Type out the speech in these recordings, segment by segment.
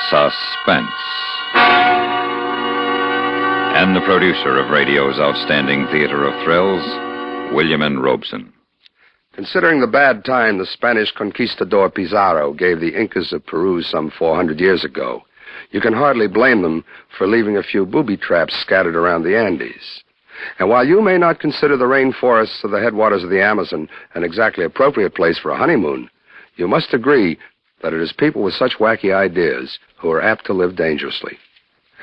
Suspense. And the producer of radio's outstanding theater of thrills, William N. Robeson. Considering the bad time the Spanish conquistador Pizarro gave the Incas of Peru some 400 years ago, you can hardly blame them for leaving a few booby traps scattered around the Andes. And while you may not consider the rainforests of the headwaters of the Amazon an exactly appropriate place for a honeymoon, you must agree that it is people with such wacky ideas who are apt to live dangerously.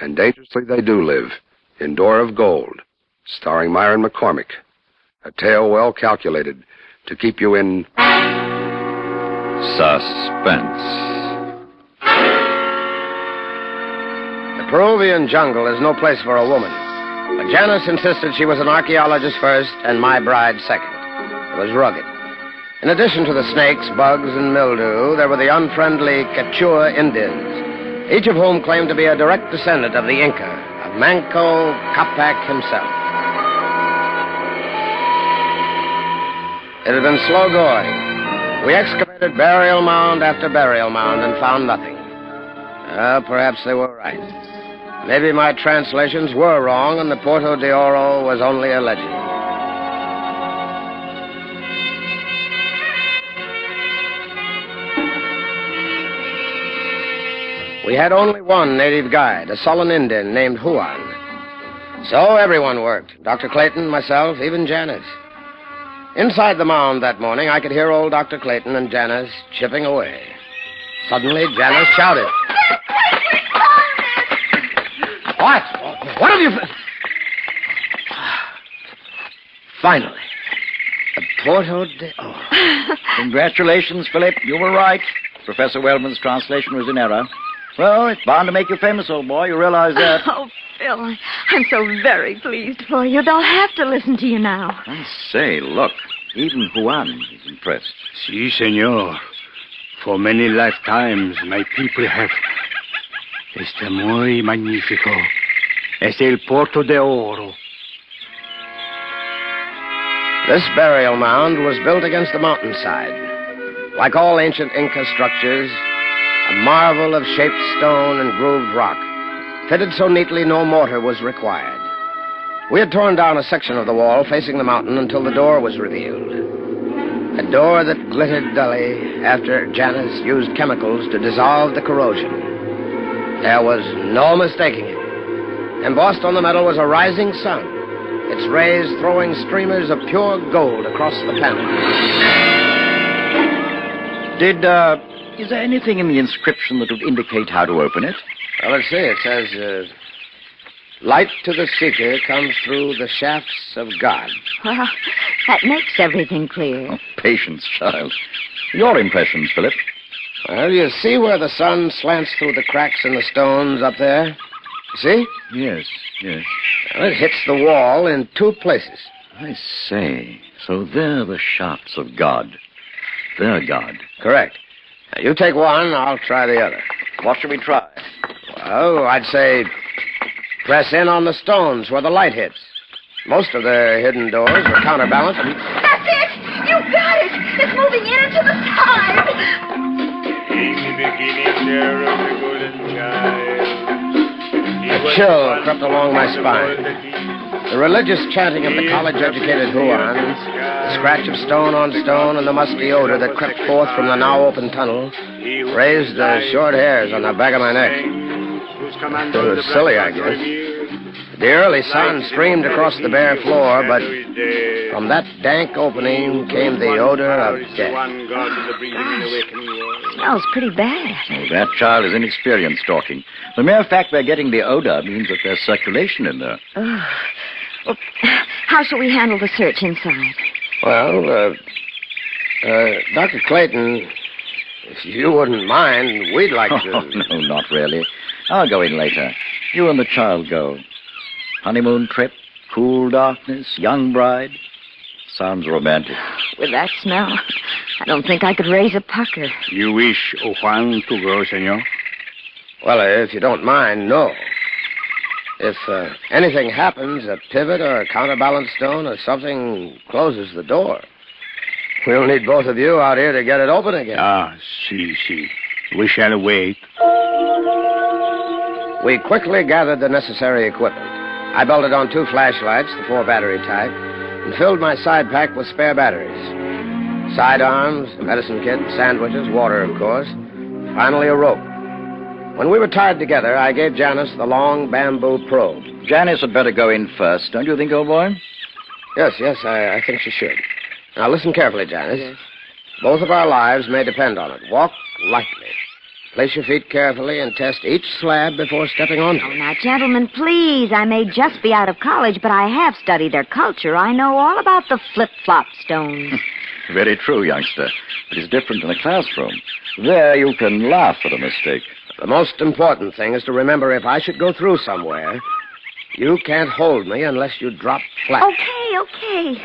And dangerously they do live in Door of Gold, starring Myron McCormick, a tale well calculated to keep you in Suspense. The Peruvian jungle is no place for a woman. But Janice insisted she was an archaeologist first and my bride second. It was rugged. In addition to the snakes, bugs, and mildew, there were the unfriendly Quechua Indians, each of whom claimed to be a direct descendant of the Inca, of Manco Capac himself. It had been slow going. We excavated burial mound after burial mound and found nothing. Perhaps they were right. Maybe my translations were wrong and the Puerto de Oro was only a legend. We had only one native guide, a sullen Indian named Juan. So everyone worked. Dr. Clayton, myself, even Janice. Inside the mound that morning, I could hear old Dr. Clayton and Janice chipping away. Suddenly, Janice shouted. What? What have you... Finally. The Puerto de Oro. Congratulations, Philip. You were right. Professor Wellman's translation was in error. Well, it's bound to make you famous, old boy. You realize that? Oh, Phil, I'm so very pleased for you. They'll have to listen to you now. I say, look, even Juan is impressed. Si, senor. For many lifetimes, my people have... Este muy magnífico. Es el Puerto de Oro. This burial mound was built against the mountainside. Like all ancient Inca structures, a marvel of shaped stone and grooved rock, fitted so neatly no mortar was required. We had torn down a section of the wall facing the mountain until the door was revealed. A door that glittered dully after Janice used chemicals to dissolve the corrosion. There was no mistaking it. Embossed on the metal was a rising sun, its rays throwing streamers of pure gold across the panel. Is there anything in the inscription that would indicate how to open it? Well, let's see. It says, light to the seeker comes through the shafts of God. Well, that makes everything clear. Oh, patience, child. Your impressions, Philip? Well, you see where the sun slants through the cracks in the stones up there? See? Yes, yes. Well, it hits the wall in two places. I say, so they're the shafts of God. Their God. Correct. Now, you take one, I'll try the other. What should we try? Well, I'd say press in on the stones where the light hits. Most of the hidden doors are counterbalanced. That's it! You got it! It's moving in and to the side! In the beginning there was a golden child. A chill crept along my spine. The religious chanting of the college-educated Juans, the scratch of stone on stone, and the musty odor that crept forth from the now-open tunnel raised the short hairs on the back of my neck. It was silly, I guess. The early sun streamed across the bare floor, but from that dank opening came the odor of death. Smells pretty bad. Oh, that child is inexperienced talking. The mere fact they're getting the odor means that there's circulation in there. Oh. Well, how shall we handle the search inside? Well, Dr. Clayton, if you wouldn't mind, we'd like to... Oh, no, not really. I'll go in later. You and the child go. Honeymoon trip, cool darkness, young bride. Sounds romantic. With that smell, I don't think I could raise a pucker. You wish Juan to go, senor? Well, if you don't mind, no. If anything happens, a pivot or a counterbalance stone or something closes the door, we'll need both of you out here to get it open again. Ah, si. We shall wait. We quickly gathered the necessary equipment. I bolted on 2 flashlights, the 4-battery type, and filled my side pack with spare batteries. Sidearms, medicine kit, sandwiches, water, of course. Finally, a rope. When we were tied together, I gave Janice the long bamboo probe. Janice had better go in first, don't you think, old boy? Yes, I think she should. Now, listen carefully, Janice. Yes. Both of our lives may depend on it. Walk lightly. Place your feet carefully and test each slab before stepping onto it. Oh, now, gentlemen, please. I may just be out of college, but I have studied their culture. I know all about the flip-flop stones. Very true, youngster. But it's different in a classroom. There you can laugh at a mistake. The most important thing is to remember if I should go through somewhere, you can't hold me unless you drop flat. Okay.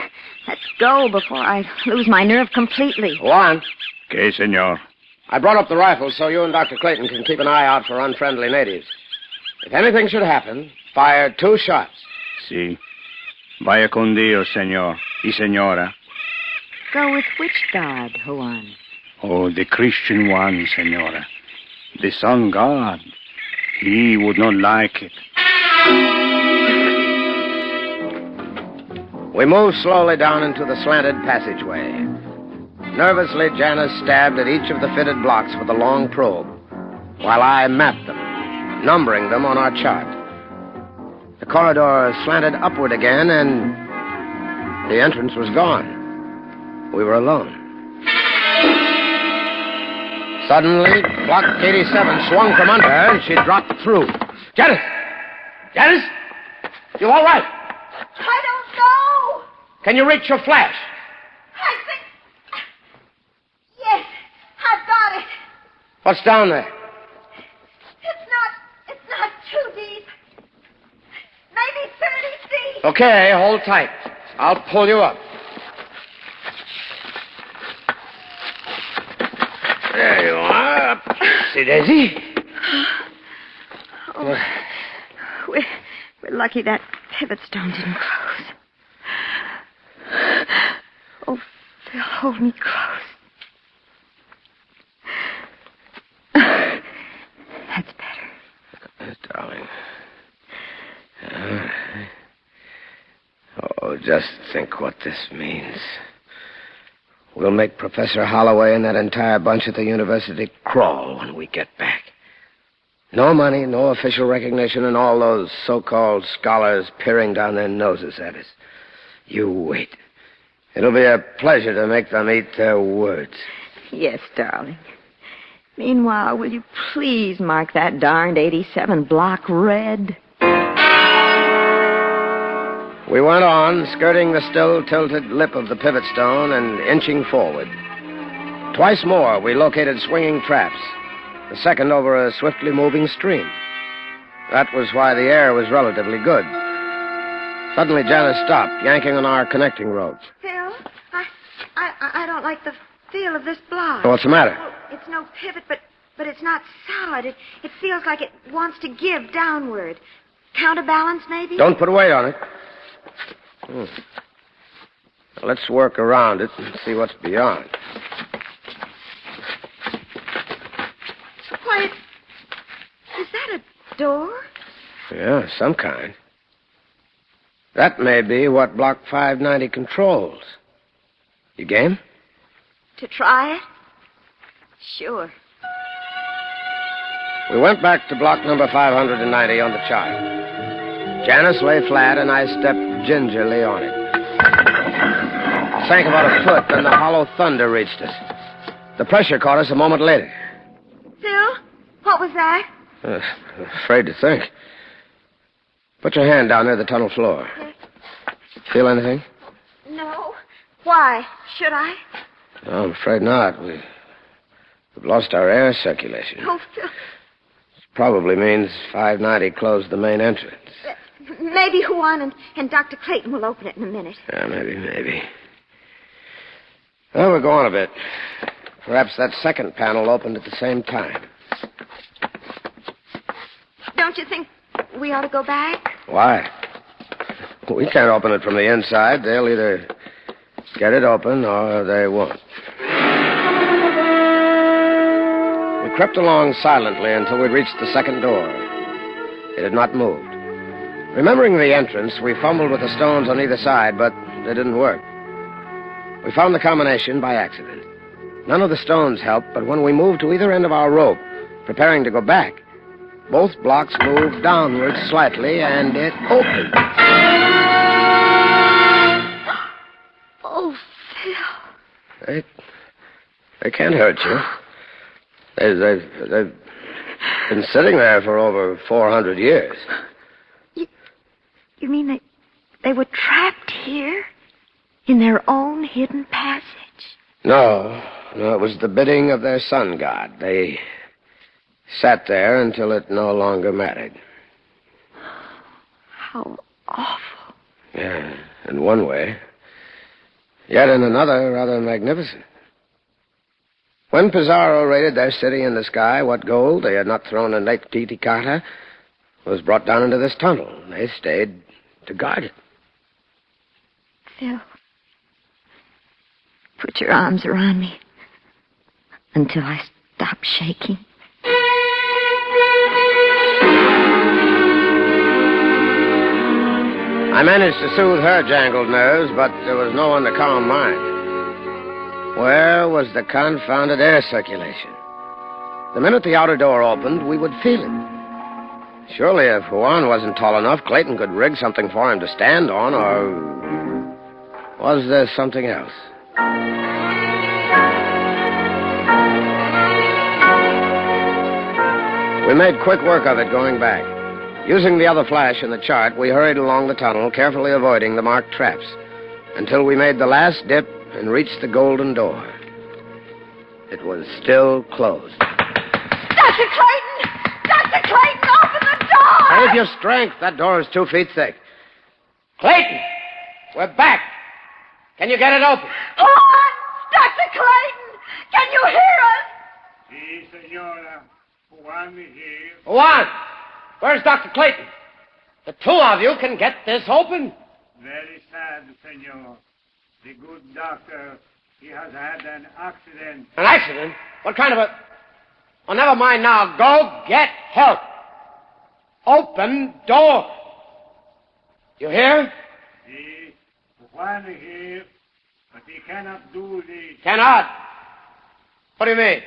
Let's go before I lose my nerve completely. Go on. Okay, senor. I brought up the rifles so you and Dr. Clayton can keep an eye out for unfriendly natives. If anything should happen, fire 2 shots. Si. Vaya con Dios, senor y senora. Go with which God, Juan? Oh, the Christian one, senora. The sun god. He would not like it. We moved slowly down into the slanted passageway. Nervously, Janice stabbed at each of the fitted blocks with a long probe, while I mapped them, numbering them on our chart. The corridor slanted upward again, and the entrance was gone. We were alone. Suddenly, Block 87 swung from under her, and she dropped through. Janice! Janice! You all right? I don't know. Can you reach your flash? I think... Yes, I've got it. What's down there? It's not too deep. Maybe 30 feet. Okay, hold tight. I'll pull you up. There you are. See, Daisy? Oh, we're lucky that pivot stone didn't close. Oh, Phil, hold me close. That's better. Darling. Oh, just think what this means. We'll make Professor Holloway and that entire bunch at the university crawl when we get back. No money, no official recognition, and all those so-called scholars peering down their noses at us. You wait. It'll be a pleasure to make them eat their words. Yes, darling. Meanwhile, will you please mark that darned 87 block red? We went on, skirting the still tilted lip of the pivot stone and inching forward. Twice more, we located swinging traps, the second over a swiftly moving stream. That was why the air was relatively good. Suddenly, Janice stopped, yanking on our connecting rope. Phil, I don't like the feel of this block. What's the matter? Well, it's no pivot, but it's not solid. It feels like it wants to give downward. Counterbalance, maybe? Don't put a weight on it. Now, let's work around it and see what's beyond. Why, is that a door? Yeah, some kind. That may be what Block 590 controls. You game? To try it? Sure. We went back to block number 590 on the chart. Janice lay flat, and I stepped gingerly on it. It sank about a foot, then the hollow thunder reached us. The pressure caught us a moment later. Phil, what was that? Afraid to think. Put your hand down near the tunnel floor. Feel anything? No. Why? Should I? No, I'm afraid not. We've lost our air circulation. Oh, Phil. This probably means 590 closed the main entrance. Maybe Juan and Dr. Clayton will open it in a minute. Yeah, maybe. Well, we'll go on a bit. Perhaps that second panel opened at the same time. Don't you think we ought to go back? Why? We can't open it from the inside. They'll either get it open or they won't. We crept along silently until we reached the second door. It had not moved. Remembering the entrance, we fumbled with the stones on either side, but they didn't work. We found the combination by accident. None of the stones helped, but when we moved to either end of our rope, preparing to go back, both blocks moved downward slightly, and it opened. Oh, Phil. They can't hurt you. They've been sitting there for over 400 years. You mean they were trapped here? In their own hidden passage? No, it was the bidding of their sun god. They sat there until it no longer mattered. How awful. Yeah, in one way. Yet in another, rather magnificent. When Pizarro raided their city in the sky, what gold they had not thrown in Lake Titicaca was brought down into this tunnel. They stayed to guard it. Phil, put your arms around me until I stop shaking. I managed to soothe her jangled nerves, but there was no one to calm mine. Where was the confounded air circulation? The minute the outer door opened, we would feel it. Surely if Juan wasn't tall enough, Clayton could rig something for him to stand on, or was there something else? We made quick work of it going back. Using the other flash in the chart, we hurried along the tunnel, carefully avoiding the marked traps, until we made the last dip and reached the golden door. It was still closed. Dr. Clayton! Dr. Clayton, open the door! Save your strength. That door is 2 feet thick. Clayton! We're back. Can you get it open? Juan! Dr. Clayton! Can you hear us? Si, senora. Juan is here. Juan! Where's Dr. Clayton? The two of you can get this open. Very sad, senor. The good doctor, he has had an accident. An accident? What kind of a... Oh, never mind now. Go get help. Open door. You hear? Si, Juan is here, but he cannot do this. Cannot. What do you mean?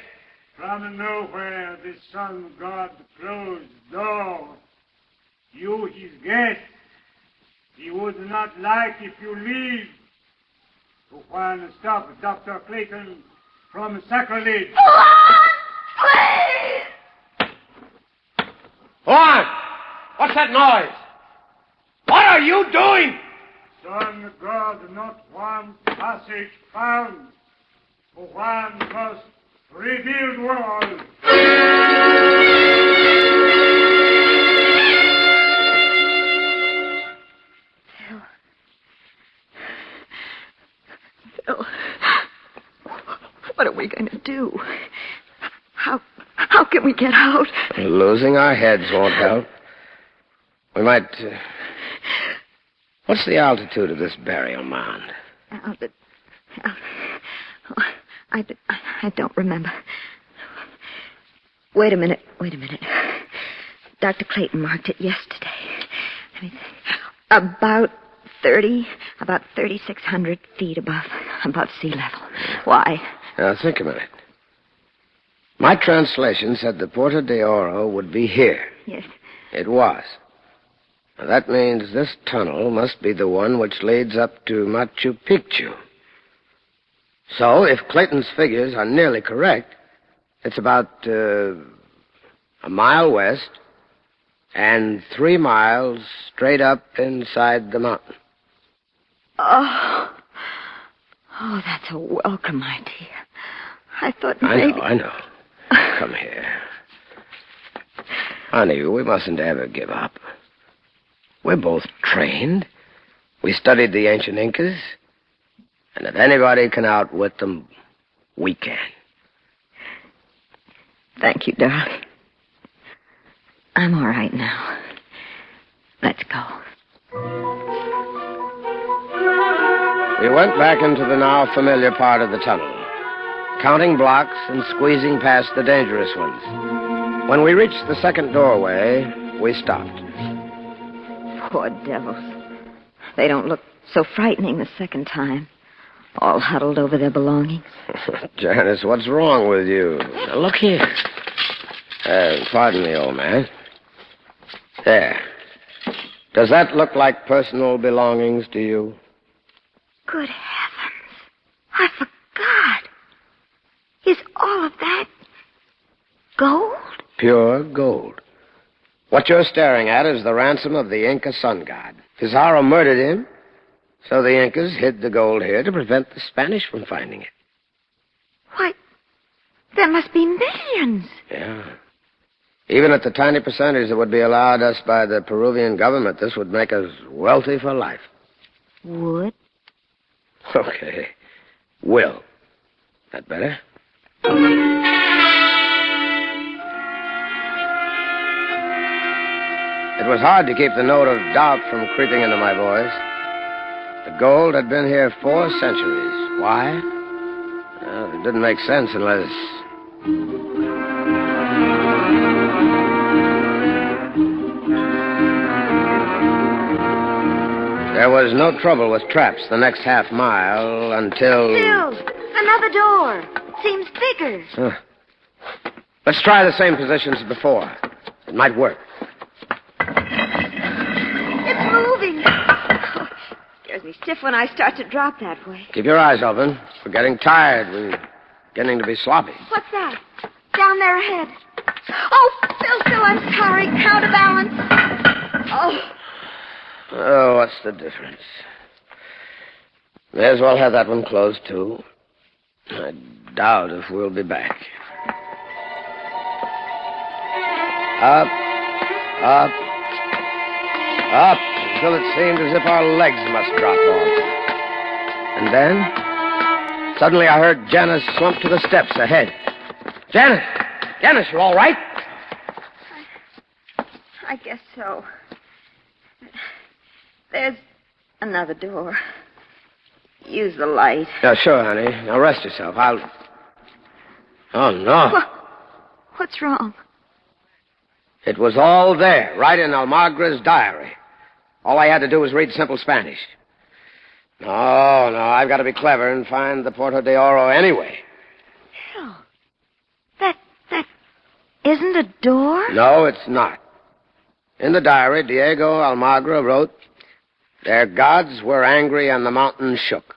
From nowhere, the sun god closed door. You, his guest, he would not like if you leave. Juan, stop Dr. Clayton from sacrilege. Juan! Please! Juan! What's that noise? What are you doing? Sun god not one passage found. Juan must rebuild world. Phil, what are we going to do? How can we get out? Losing our heads won't help. We might... What's the altitude of this burial mound? I don't remember. Wait a minute. Dr. Clayton marked it yesterday. Let me think. About 3,600 feet above sea level. Why? Now, think a minute. My translation said the Puerta de Oro would be here. Yes. It was. Now, that means this tunnel must be the one which leads up to Machu Picchu. So, if Clayton's figures are nearly correct, it's about a mile west and 3 miles straight up inside the mountain. Oh, that's a welcome idea. I thought maybe... I know. Come here. Honey, we mustn't ever give up. We're both trained. We studied the ancient Incas. And if anybody can outwit them, we can. Thank you, darling. I'm all right now. Let's go. We went back into the now familiar part of the tunnel, counting blocks and squeezing past the dangerous ones. When we reached the second doorway, we stopped. Poor devils. They don't look so frightening the second time. All huddled over their belongings. Janice, what's wrong with you? Now, look here. Pardon me, old man. There. Does that look like personal belongings to you? Good heavens. I forgot. Is all of that gold? Pure gold. What you're staring at is the ransom of the Inca sun god. Pizarro murdered him, so the Incas hid the gold here to prevent the Spanish from finding it. Why, there must be millions. Yeah. Even at the tiny percentage that would be allowed us by the Peruvian government, this would make us wealthy for life. Would? Okay. Will. That better? It was hard to keep the note of doubt from creeping into my voice. The gold had been here 4 centuries. Why? Well, it didn't make sense unless... There was no trouble with traps the next half mile until... Still, another door. It seems bigger. Let's try the same positions as before. It might work. It's moving. Oh, scares me stiff when I start to drop that way. Keep your eyes open. We're getting tired. We're beginning to be sloppy. What's that? Down there ahead. Oh, Phil, I'm sorry. Counterbalance. Oh. Oh, what's the difference? May as well have that one closed, too. I doubt if we'll be back. Up, up, up, until it seemed as if our legs must drop off. And then, suddenly I heard Janice slump to the steps ahead. Janice! Janice, you all right? I guess so. There's another door. Use the light. Yeah, sure, honey. Now rest yourself. Oh, no. What's wrong? It was all there, right in Almagra's diary. All I had to do was read simple Spanish. No, I've got to be clever and find the Puerto de Oro anyway. Phil, that isn't a door? No, it's not. In the diary, Diego Almagra wrote, "Their gods were angry and the mountain shook."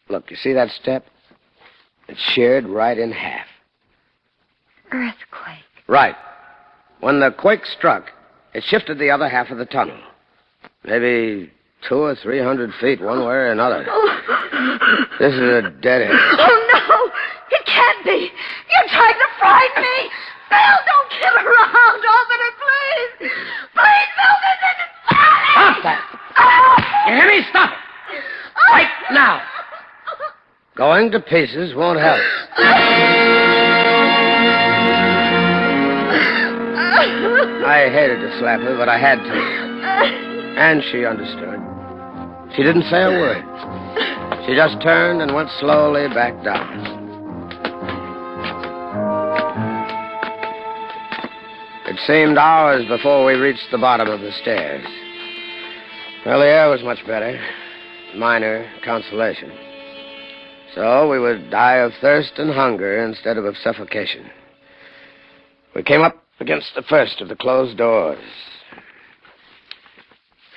Look, you see that step? It's sheared right in half. Earthquake. Right. When the quake struck, it shifted the other half of the tunnel. Maybe 200 or 300 feet one way or another. Oh. This is a dead end. Oh, no! It can't be! You're trying to frighten me! Phil, don't kill around! Open it, please! Please, Phil, this isn't... Stop that! You hear me? Stop it! Right now! Going to pieces won't help. I hated to slap her, but I had to. And she understood. She didn't say a word. She just turned and went slowly back down. It seemed hours before we reached the bottom of the stairs. Well, the air was much better. Minor consolation. So we would die of thirst and hunger instead of suffocation. We came up against the first of the closed doors.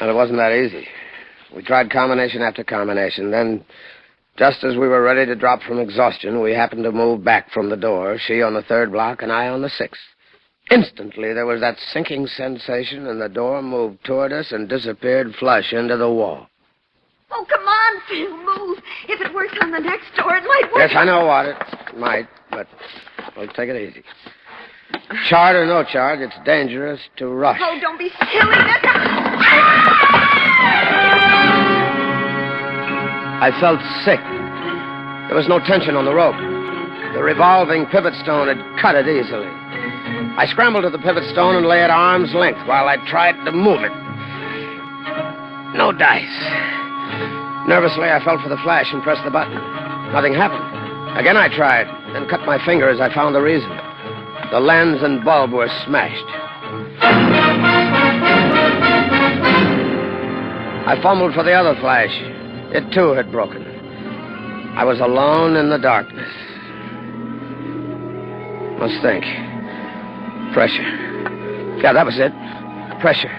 And it wasn't that easy. We tried combination after combination. Then, just as we were ready to drop from exhaustion, we happened to move back from the door, she on the 3rd block and I on the 6th. Instantly, there was that sinking sensation, and the door moved toward us and disappeared flush into the wall. Oh, come on, Phil, move. If it works on the next door, it might work. Yes, I know what it might, but we'll take it easy. Charge or no charge, it's dangerous to rush. Oh, don't be silly. I felt sick. There was no tension on the rope. The revolving pivot stone had cut it easily. I scrambled to the pivot stone and lay at arm's length while I tried to move it. No dice. Nervously, I felt for the flash and pressed the button. Nothing happened. Again, I tried, then cut my finger as I found the reason. The lens and bulb were smashed. I fumbled for the other flash. It, too, had broken. I was alone in the darkness. Must think. Pressure. Yeah, that was it. Pressure.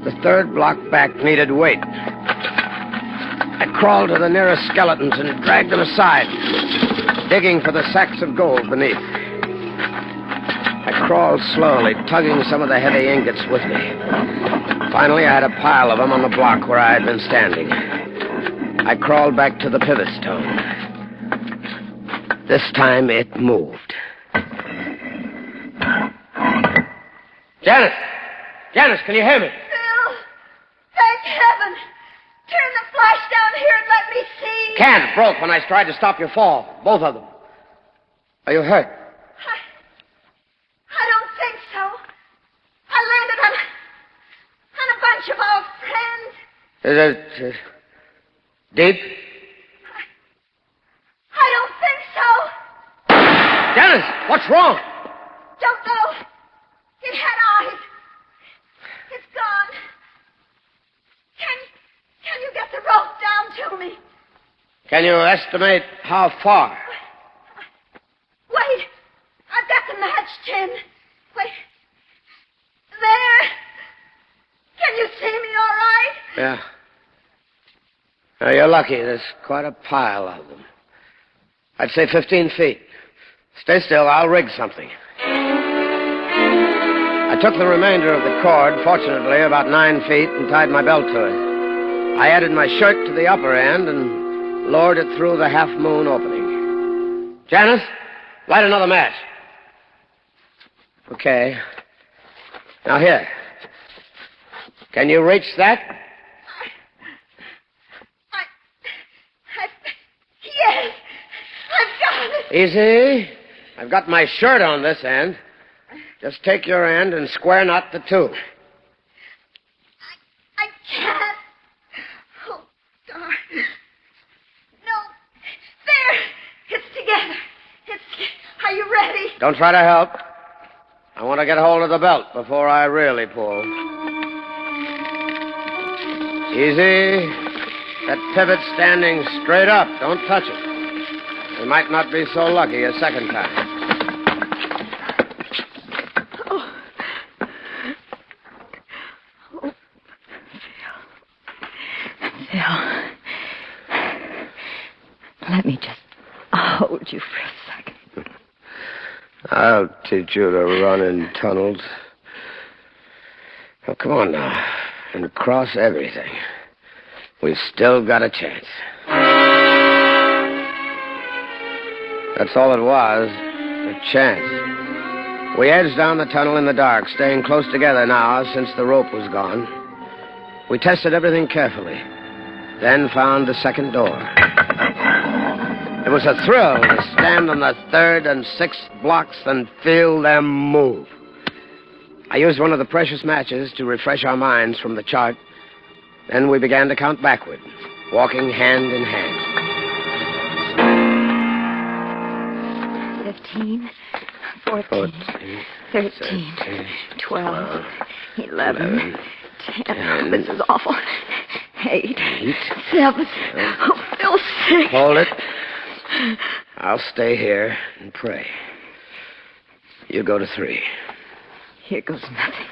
The third block back needed weight. I crawled to the nearest skeletons and dragged them aside, digging for the sacks of gold beneath. I crawled slowly, tugging some of the heavy ingots with me. Finally, I had a pile of them on the block where I had been standing. I crawled back to the pivot stone. This time, it moved. Janice! Janice, can you hear me? Bill! Thank heaven! Turn the flash down here and let me see. Can broke when I tried to stop your fall. Both of them. Are you hurt? I don't think so. I landed on a bunch of our friends. Is it deep? I don't think so. Janice, what's wrong? Don't know. It had eyes. It's gone. Can you get the rope down to me? Can you estimate how far? Wait. I've got the match tin. Wait. There. Can you see me all right? Yeah. Now, you're lucky. There's quite a pile of them. I'd say 15 feet. Stay still. I'll rig something. I took the remainder of the cord, fortunately about 9 feet, and tied my belt to it. I added my shirt to the upper end and lowered it through the half-moon opening. Janice, light another match. Okay. Now here. Can you reach that? Yes. I've got it. Easy. I've got my shirt on this end. Just take your end and square knot the two. I can't. Oh, darn. No. There. It's together. Are you ready? Don't try to help. I want to get hold of the belt before I really pull. Easy. That pivot standing straight up. Don't touch it. We might not be so lucky a second time. Let me just hold you for a second. I'll teach you to run in tunnels. Now, come on now. And cross everything. We've still got a chance. That's all it was. A chance. We edged down the tunnel in the dark, staying close together now since the rope was gone. We tested everything carefully, then found the second door. It was a thrill to stand on the third and sixth blocks and feel them move. I used one of the precious matches to refresh our minds from the chart. Then we began to count backward, walking hand in hand. 15, 14, 13, 12, 11, 10. This is awful. 8, 7, Bill, 6. Hold it. I'll stay here and pray. You go to 3. Here goes nothing.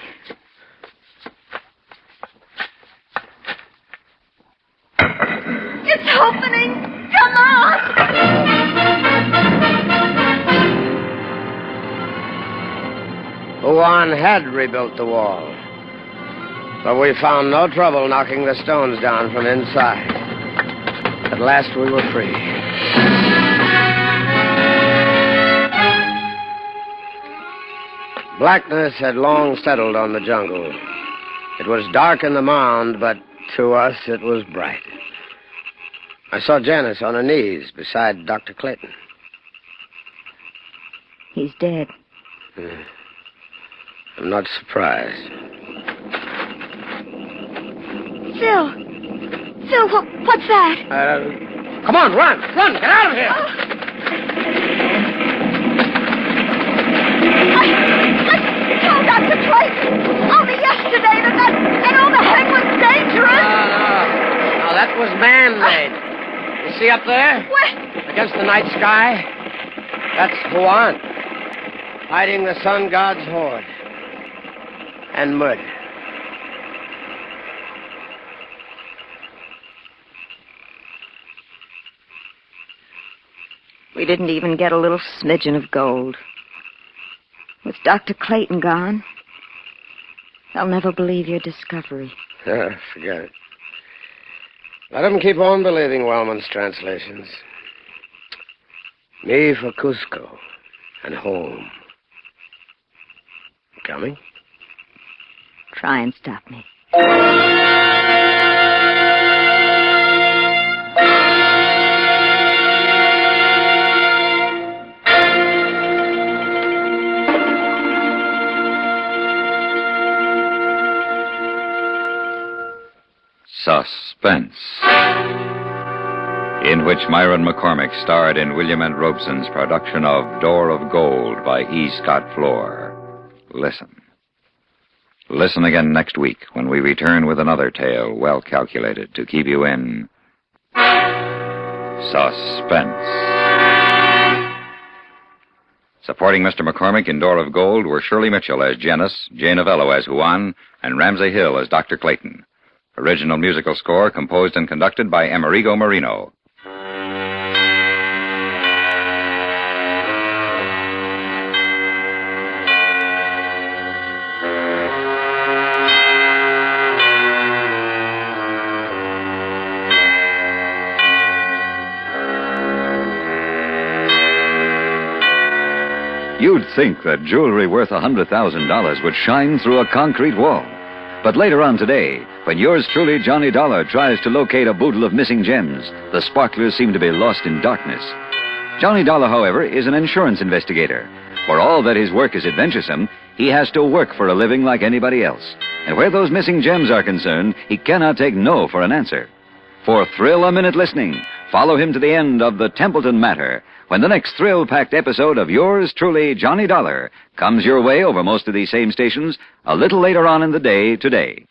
It's opening! Come on! Huan had rebuilt the wall, but we found no trouble knocking the stones down from inside. At last we were free. Blackness had long settled on the jungle. It was dark in the mound, but to us it was bright. I saw Janice on her knees beside Dr. Clayton. He's dead. I'm not surprised. Phil, what's that? Come on, run! Run! Get out of here! I told Dr. Clayton only yesterday that all the heavy up there? What? Against the night sky? That's Juan, hiding the sun god's horde. And murder. We didn't even get a little smidgen of gold. With Dr. Clayton gone, they'll never believe your discovery. Forget it. Let them keep on believing Wellman's translations. Me for Cusco and home. Coming? Try and stop me. Suspense, in which Myron McCormick starred in William N. Robeson's production of Door of Gold by E. Scott Floor. Listen. Listen again next week when we return with another tale well calculated to keep you in suspense. Supporting Mr. McCormick in Door of Gold were Shirley Mitchell as Janice, Jane Avello as Juan, and Ramsey Hill as Dr. Clayton. Original musical score composed and conducted by Amerigo Marino. You'd think that jewelry worth $100,000 would shine through a concrete wall. But later on today, when yours truly, Johnny Dollar, tries to locate a boodle of missing gems, the sparklers seem to be lost in darkness. Johnny Dollar, however, is an insurance investigator. For all that his work is adventuresome, he has to work for a living like anybody else. And where those missing gems are concerned, he cannot take no for an answer. For thrill-a-minute listening, follow him to the end of the Templeton Matter, when the next thrill-packed episode of yours truly, Johnny Dollar, comes your way over most of these same stations a little later on in the day today.